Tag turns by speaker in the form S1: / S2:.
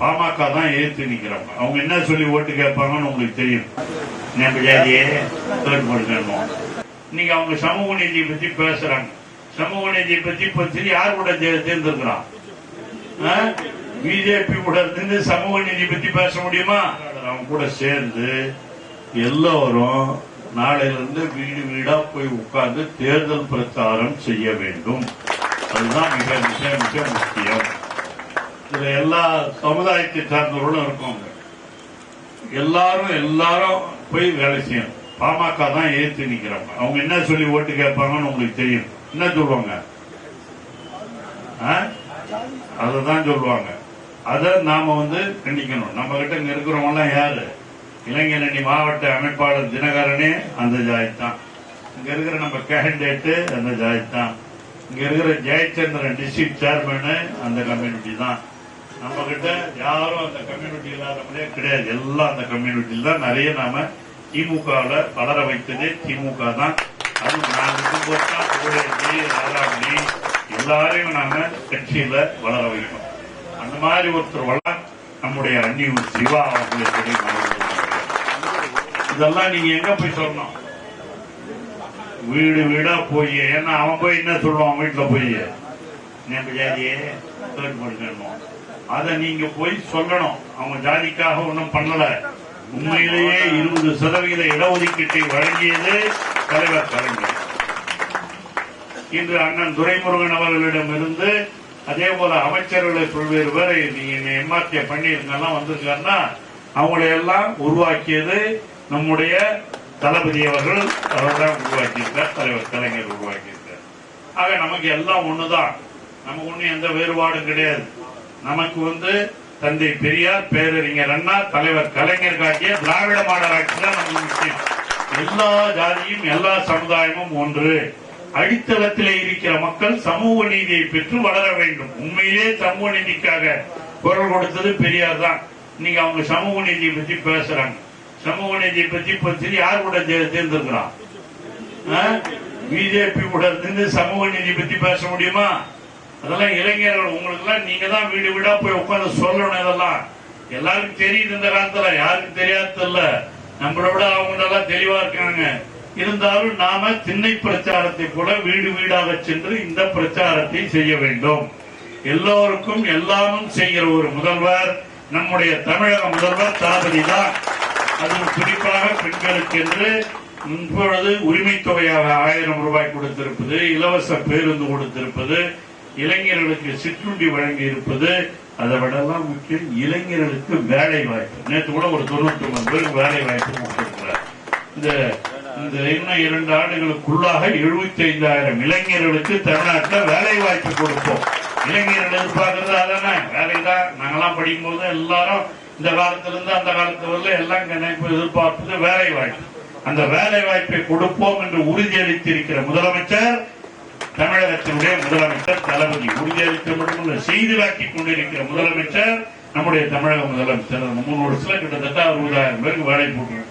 S1: பாமக தான் எதிர்த்து நிக்கிறாங்க. அவங்க என்ன சொல்லி ஓட்டு கேட்பாங்கன்னு உங்களுக்கு தெரியும். நம்ம ஜாதியே கேட்டுக்கணும். இன்னைக்கு அவங்க சமூக நீதியை பத்தி பேசுறாங்க. சமூக நீதியை பத்தி இப்ப யார் கூட தேர்ந்தெடுக்கிறான்? பிஜேபி கூட இருந்து சமூக நீதி பத்தி பேச முடியுமா? அவங்க கூட சேர்ந்து எல்லோரும் நாளையிலிருந்து வீடு வீடா போய் உட்கார்ந்து தேர்தல் பிரச்சாரம் செய்ய வேண்டும். அதுதான் மிக மிக மிக முக்கியம். இதுல எல்லா சமுதாயத்தை சார்ந்தவர்களும் இருக்கோங்க. எல்லாரும் போய் வேலை செய்யணும். பாமக தான் எதிர்த்து நிக்கிறாங்க. அவங்க என்ன சொல்லி ஓட்டு கேட்பாங்கன்னு உங்களுக்கு தெரியும். என்ன சொல்லுவாங்க? அததான் சொல்லுவாங்க. அதை நாம கண்டிக்கணும். நம்ம கிட்ட இங்க இருக்கிறவங்க எல்லாம் யாரு? இளைஞரணி மாவட்ட அமைப்பாளர் தினகரனே அந்த ஜாதி தான். இங்க இருக்கிற நம்ம கேண்டிடேட்டு அந்த ஜாதி தான். இங்க இருக்கிற ஜெயச்சந்திரன் டிஸ்ட்ரிக்ட் சேர்மேனு அந்த கம்யூனிட்டி தான். நம்ம கிட்ட யாரும் அந்த கம்யூனிட்டி இல்லாதவங்களே கிடையாது. எல்லாம் அந்த கம்யூனிட்டியில் தான். நிறைய நாம திமுகவில் வளர வைத்ததே திமுக தான். அது நான் ராதாமணி எல்லாரையும் நாம கட்சியில வளர வைக்கணும். அந்த மாதிரி ஒருத்தர் வளர நம்முடைய அன்னியூர் சிவா அவர்களுக்கு இதெல்லாம் நீங்க எங்க போய் சொல்லணும்? வீடு வீடா போய். ஏன்னா அவன் போய் என்ன சொல்லுவான்? வீட்டுல போய் நம்ம ஜாதியே கேட்டுக்கணும். அதை நீங்க போய் சொல்லணும். அவங்க ஜாதிக்காக ஒன்றும் பண்ணல. உண்மையிலேயே 20% இடஒதுக்கீட்டை வழங்கியது தலைவர் கலைஞர். இன்று அண்ணன் துரைமுருகன் அவர்களிடம் இருந்து அதே போல அமைச்சர்களை பல்வேறு பேரை நீங்க எம்ஆர்டிஏ பண்ணிருக்கெல்லாம் வந்திருக்காருன்னா அவங்களை எல்லாம் உருவாக்கியது நம்முடைய தளபதி அவர்கள். அவர்தான் உருவாக்கியிருக்கார். தலைவர் கலைஞர் உருவாக்கியிருக்கார். ஆக நமக்கு எல்லாம் ஒண்ணுதான். நமக்கு ஒண்ணு எந்த வேறுபாடும் கிடையாது. நமக்கு தந்தை பெரியார், பேரறிஞர் அண்ணா, தலைவர் கலைஞர் காட்டிய திராவிட மாடல் ஆட்சி தான் நமக்கு முக்கியம். எல்லா ஜாதியும் எல்லா சமுதாயமும் ஒன்று. அடித்தளத்திலே இருக்கிற மக்கள் சமூக நீதியை பெற்று வளர வேண்டும். உண்மையிலே சமூக நீதிக்காக குரல் கொடுத்தது பெரியார் தான். இன்னைக்கு அவங்க சமூக நீதியை பத்தி பேசுறாங்க. சமூக நீதியை பத்தி இப்ப யார் கூட தேர்ந்தெடுக்கிறான்? பிஜேபி கூட இருந்து சமூக நீதி பத்தி பேச முடியுமா? அதெல்லாம் இளைஞர்கள் உங்களுக்கு எல்லாம் நீங்க தான் வீடு வீடா போய் உட்காந்து சொல்லணும். இதெல்லாம் எல்லாருக்கும் தெரியுது. இந்த காலத்துல யாருக்கும் தெரியாது இல்ல. நம்மளை விட அவங்க எல்லாம் தெளிவா இருக்காங்க. இருந்தாலும் நாம திண்ணை பிரச்சாரத்தை போல வீடு வீடாக சென்று இந்த பிரச்சாரத்தை செய்ய வேண்டும். எல்லோருக்கும் எல்லாமும் செய்கிற ஒரு முதல்வர் நம்முடைய தமிழக முதல்வர் தளபதி தான். அதுவும் குறிப்பாக பெண்களுக்கு என்று இப்பொழுது உரிமை தொகையாக 1000 ரூபாய் கொடுத்திருப்பது, இலவச பேருந்து கொடுத்திருப்பது, இளைஞர்களுக்கு சிற்றுண்டி வழங்கி இருப்பது, அதை விடலாம் முக்கியம் இளைஞர்களுக்கு வேலை வாய்ப்பு. நேற்று கூட ஒரு 99 பேருக்கு வேலை வாய்ப்பு கொடுத்திருக்கிறார். இந்த இன்னும் 2 ஆண்டுகளுக்குள்ளாக 75,000 இளைஞர்களுக்கு தமிழ்நாட்டில் வேலை வாய்ப்பு கொடுப்போம். இளைஞர்கள் எதிர்பார்க்கறது அதானே, வேலைதான். நாங்கெல்லாம் படிக்கும் போது எல்லாரும் இந்த காலத்திலிருந்து அந்த காலத்துல எல்லாம் எதிர்பார்ப்பது வேலை வாய்ப்பு. அந்த வேலை வாய்ப்பை கொடுப்போம் என்று உறுதியளித்திருக்கிற முதலமைச்சர், தமிழகத்தினுடைய முதலமைச்சர் தளபதி. உறுதியளிக்க மட்டுமல்ல, செய்து காட்டிக் கொண்டிருக்கிற முதலமைச்சர் நம்முடைய தமிழக முதலமைச்சர். 3 வருஷத்துல கிட்டத்தட்ட 60,000 பேருக்கு வேலை போட்டு